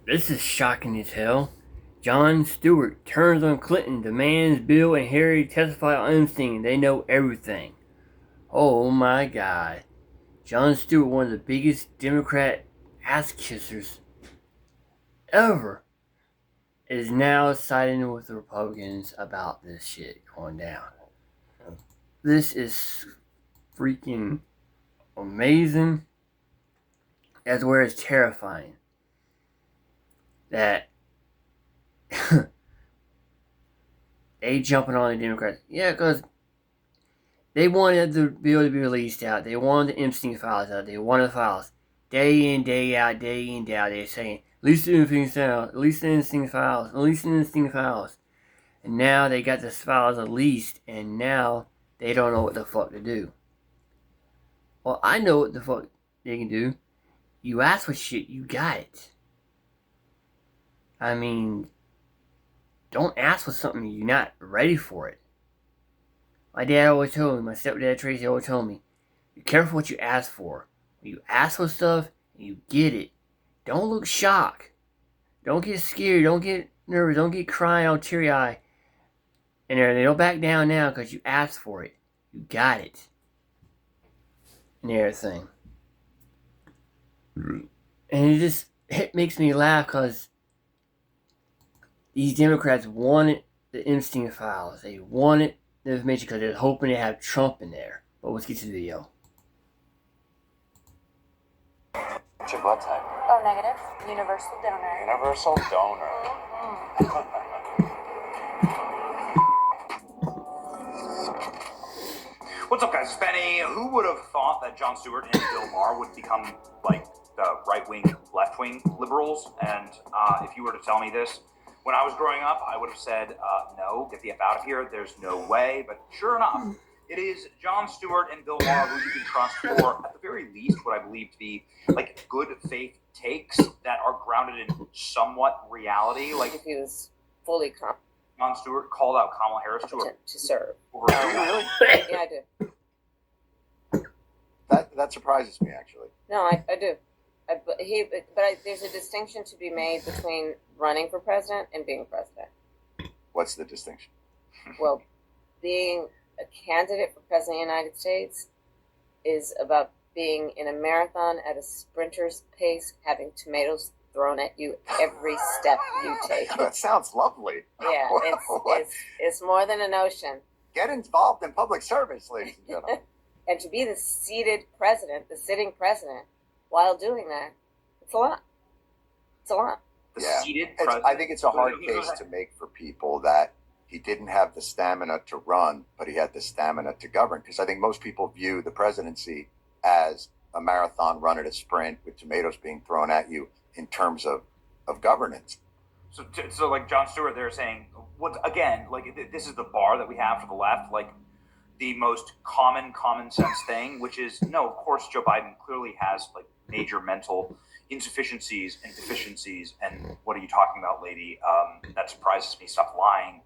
This is shocking as hell. Jon Stewart turns on Clinton, demands Bill and Harry testify on Epstein. They know everything. Oh my god. Jon Stewart, one of the biggest Democrat ass kissers ever, is now siding with the Republicans about this shit going down. This is freaking amazing, as well as terrifying. That they jumping on the Democrats. Yeah, because they wanted the bill to be released out. They wanted the Epstein files out. They wanted the files. Day in, day out, day in, day out. They're saying, release the Epstein files, release the Epstein files, release the Epstein files. And now they got the files released, and now they don't know what the fuck to do. Well, I know what the fuck they can do. You ask for shit, you got it. I mean, don't ask for something you're not ready for it. My dad always told me, my stepdad Tracy always told me, be careful what you ask for. When you ask for stuff and you get it, don't look shocked. Don't get scared. Don't get nervous. Don't get crying all teary eyed. And everything. Don't back down now because you asked for it. You got it. And everything. And it makes me laugh because these Democrats wanted the Epstein files. They wanted the information because they're hoping to have Trump in there. But let's get to the video. What's your blood type? Oh, negative. Universal donor. Universal donor. What's up, guys? It's Benny. Who would have thought that Jon Stewart and Bill Maher would become like the right-wing, left-wing liberals? And if you were to tell me this when I was growing up, I would have said, no, get the F out of here. There's no way. But sure enough, it is Jon Stewart and Bill Maher who you can trust for, at the very least, what I believe to be like good faith takes that are grounded in somewhat reality. Like if he was fully Jon Stewart called out Kamala Harris to serve. Really? Yeah, I do. That surprises me, actually. No, I do. There's a distinction to be made between running for president and being president. What's the distinction? Well, being a candidate for president of the United States is about being in a marathon at a sprinter's pace, having tomatoes thrown at you every step you take. That sounds lovely. Yeah, it's more than a notion. Get involved in public service, ladies and gentlemen. And to be the seated president, the sitting president, while doing that, it's a lot. It's a lot. Seated president. I think it's a hard case to make for people that he didn't have the stamina to run, but he had the stamina to govern. Because I think most people view the presidency as a marathon run at a sprint with tomatoes being thrown at you in terms of governance. So like Jon Stewart, they're saying, what again? Like this is the bar that we have for the left. Like the most common sense thing, which is no. Of course, Joe Biden clearly has like major mental insufficiencies and deficiencies. And what are you talking about, lady? That surprises me. Stop lying.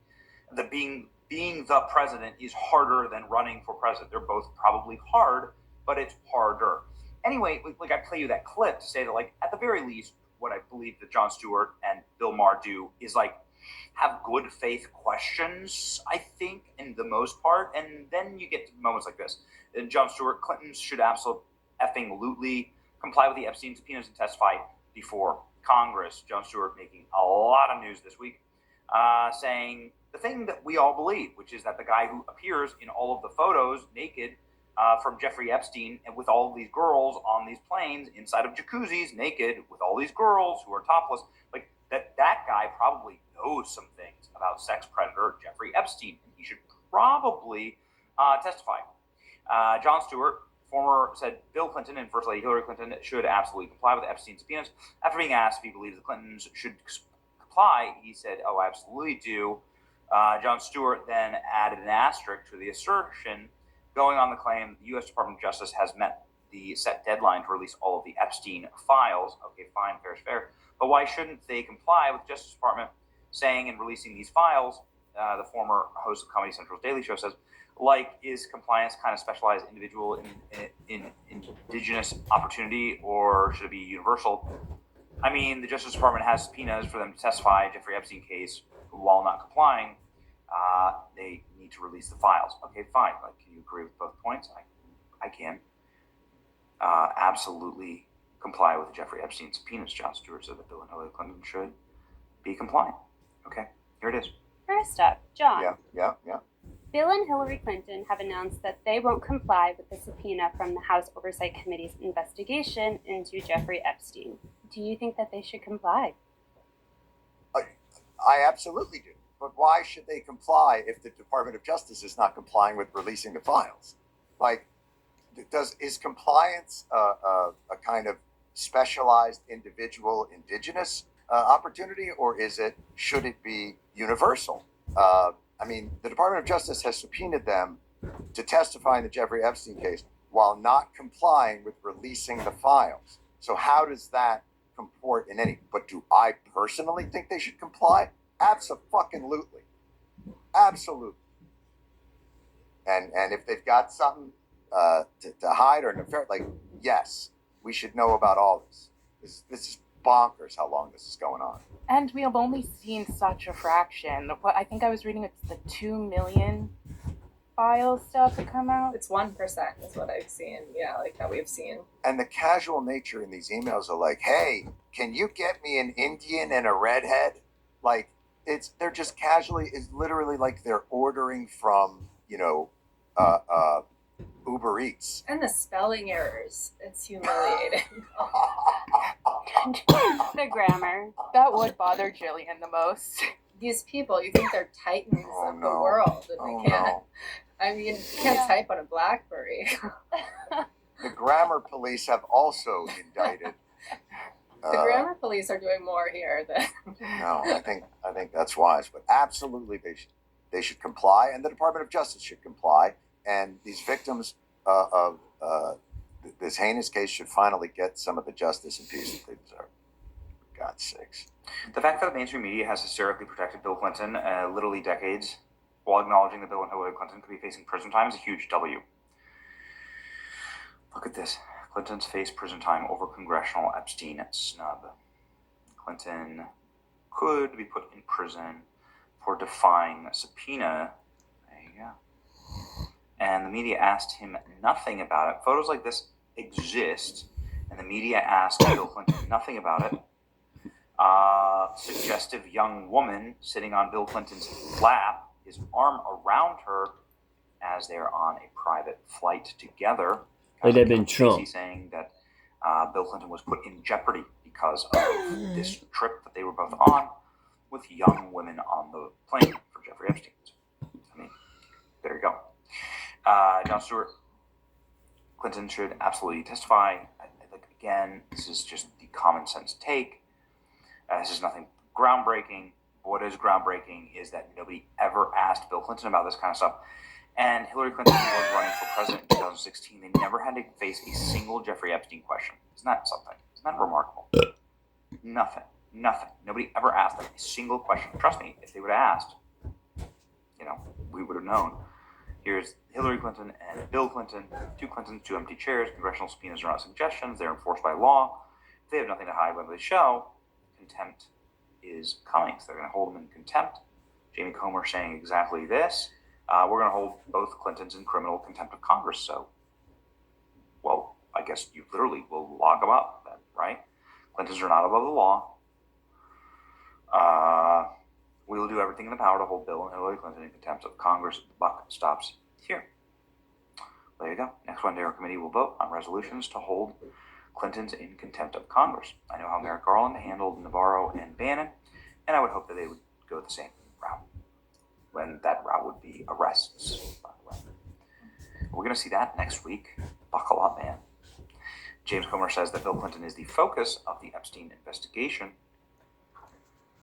The being the president is harder than running for president. They're both probably hard, but it's harder. Anyway, like I play you that clip to say that, like, at the very least, what I believe that Jon Stewart and Bill Maher do is like have good faith questions, I think, in the most part. And then you get to moments like this. And Jon Stewart, Clinton should absolutely comply with the Epstein subpoenas and testify before Congress. Jon Stewart making a lot of news this week, saying the thing that we all believe, which is that the guy who appears in all of the photos naked from Jeffrey Epstein and with all of these girls on these planes inside of jacuzzis naked with all these girls who are topless, like that guy probably knows some things about sex predator Jeffrey Epstein, and he should probably testify. Jon Stewart, said Bill Clinton and First Lady Hillary Clinton should absolutely comply with Epstein's subpoenas. After being asked if he believes the Clintons should comply, he said, "Oh, I absolutely do." Jon Stewart then added an asterisk to the assertion, going on the claim that the U.S. Department of Justice has met the set deadline to release all of the Epstein files. Okay, fine, fair is fair. But why shouldn't they comply with the Justice Department saying in releasing these files? The former host of Comedy Central's Daily Show says, like, is compliance kind of specialized individual in indigenous opportunity, or should it be universal? I mean, the Justice Department has subpoenas for them to testify Jeffrey Epstein case. While not complying, they need to release the files. Okay, fine. Like, can you agree with both points? I can. Absolutely comply with the Jeffrey Epstein subpoenas. Jon Stewart said that Bill and Hillary Clinton should be compliant. Okay, here it is. First up, John. Yeah. Bill and Hillary Clinton have announced that they won't comply with the subpoena from the House Oversight Committee's investigation into Jeffrey Epstein. Do you think that they should comply? I absolutely do. But why should they comply if the Department of Justice is not complying with releasing the files? Like, is compliance a kind of specialized individual indigenous opportunity, or should it be universal? I mean, the Department of Justice has subpoenaed them to testify in the Jeffrey Epstein case while not complying with releasing the files. So how does that comport in any? But do I personally think they should comply? Absolutely. And if they've got something to hide or nefarious, like, yes, we should know about all this. This is bonkers how long this is going on. And we have only seen such a fraction. What I think I was reading, it's the 2 million files still have to come out. It's 1% is what I've seen. Yeah, like that we've seen. And the casual nature in these emails are like, hey, can you get me an Indian and a redhead? Like, they're just casually, it's literally like they're ordering from, Uber Eats. And the spelling errors. It's humiliating. The grammar. That would bother Jillian the most. These people, you think they're titans of the no. world. And Oh, they can't. no. I mean, you can't type on a BlackBerry. The grammar police have also indicted. The grammar police are doing more here than. No, I think that's wise, but absolutely they should comply, and the Department of Justice should comply, and these victims of this heinous case should finally get some of the justice and peace that they deserve. For God's sakes. The fact that the mainstream media has hysterically protected Bill Clinton literally decades, while acknowledging that Bill and Hillary Clinton could be facing prison time, is a huge W. Look at this. Clinton's face prison time over congressional Epstein snub. Clinton could be put in prison for defying a subpoena. There you go. And the media asked him nothing about it. Photos like this exist, and the media asked Bill Clinton nothing about it. Suggestive young woman sitting on Bill Clinton's lap, his arm around her as they're on a private flight together. Like they've been Trump. Saying that Bill Clinton was put in jeopardy because of this trip that they were both on with young women on the plane for Jeffrey Epstein. I mean, there you go. Jon Stewart, Clinton should absolutely testify. Again, this is just the common sense take. This is nothing groundbreaking. What is groundbreaking is that nobody ever asked Bill Clinton about this kind of stuff. And Hillary Clinton was running for president in 2016. They never had to face a single Jeffrey Epstein question. Isn't that something? Isn't that remarkable? Nothing. Nobody ever asked them a single question. Trust me, if they would have asked, we would have known. Here's Hillary Clinton and Bill Clinton, two Clintons, two empty chairs. Congressional subpoenas are not suggestions. They're enforced by law. If they have nothing to hide when they show, contempt is coming. So they're going to hold them in contempt. Jamie Comer saying exactly this. We're going to hold both Clintons in criminal contempt of Congress. So, well, I guess you literally will lock them up then, right? Clintons are not above the law. We will do everything in the power to hold Bill and Hillary Clinton in contempt of Congress. The buck stops here. There you go. Next Wednesday, our committee will vote on resolutions to hold Clintons in contempt of Congress. I know how Merrick Garland handled Navarro and Bannon, and I would hope that they would go the same route. When that route would be arrests, by the way. We're going to see that next week. Buckle up, man. James Comer says that Bill Clinton is the focus of the Epstein investigation.